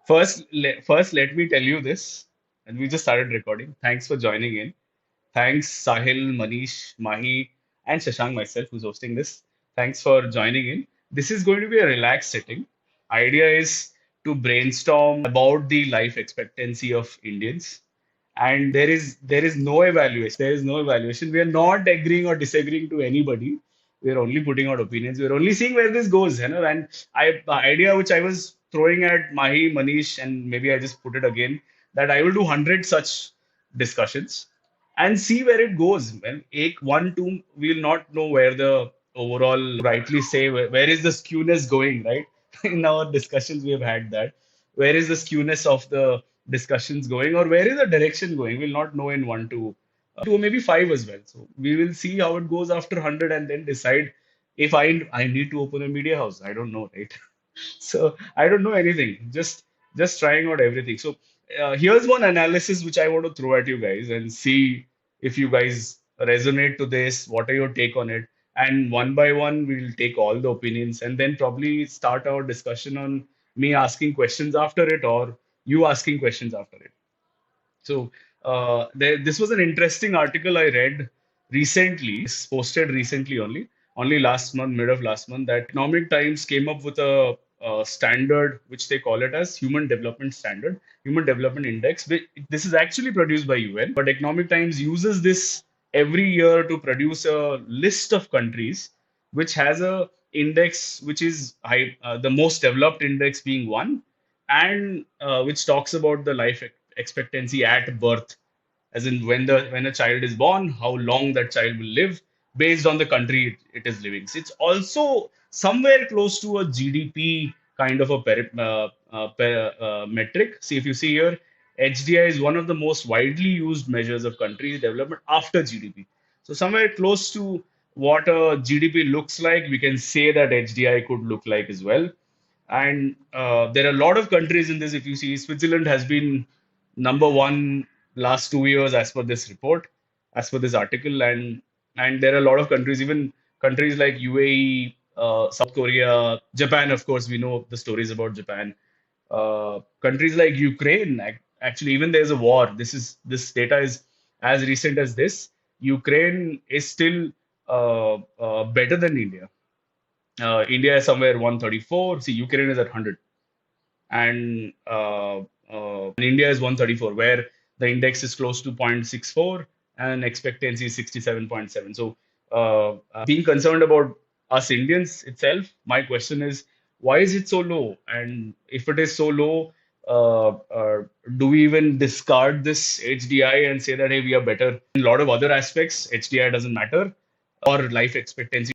First, let me tell you this, and we just started recording. Thanks for joining in. Thanks, Sahil, Manish, Mahi, and Shashank, myself, who's hosting this. Thanks for joining in. This is going to be a relaxed setting. Idea is to brainstorm about the life expectancy of Indians, and there is no evaluation. There is no evaluation. We are not agreeing or disagreeing to anybody. We are only putting out opinions. We are only seeing where this goes, you know. And the idea which I was throwing at Mahi, Manish, and maybe I just put it again, that I will do 100 such discussions and see where it goes. When ek one, two, we'll not know where the overall, rightly say, where is the skewness going, right? In our discussions, we have had that. Where is the skewness of the discussions going, or where is the direction going? We'll not know in one, two, or maybe five as well. So we will see how it goes after 100 and then decide if I need to open a media house. I don't know, right? So I don't know anything. Just trying out everything. So here's one analysis which I want to throw at you guys and see if you guys resonate to this. What are your take on it? And one by one, we'll take all the opinions and then probably start our discussion on me asking questions after it or you asking questions after it. So this was an interesting article I read recently, posted recently only last month, mid of last month, that Economic Times came up with a standard, which they call it as Human Development Standard, Human Development Index. This is actually produced by UN, but Economic Times uses this every year to produce a list of countries, which has a index which is high, the most developed index being one, and which talks about the life expectancy at birth, as in when a child is born, how long that child will live based on the country it is living. So it's also somewhere close to a GDP kind of a metric. See, if you see here, HDI is one of the most widely used measures of country development after GDP. So somewhere close to what a GDP looks like, we can say that HDI could look like as well. And there are a lot of countries in this. If you see, Switzerland has been number one last 2 years as per this report, as per this article, and there are a lot of countries, even countries like UAE, South Korea, Japan. Of course, we know the stories about Japan. Countries like Ukraine, actually, even there's a war. This data is as recent as this. Ukraine is still better than India. India is somewhere 134. See, Ukraine is at 100, and India is 134, where the index is close to 0.64 and expectancy is 67.7. So, being concerned about us Indians itself, my question is, why is it so low? And if it is so low, do we even discard this HDI and say that, hey, we are better in a lot of other aspects? HDI doesn't matter, or life expectancy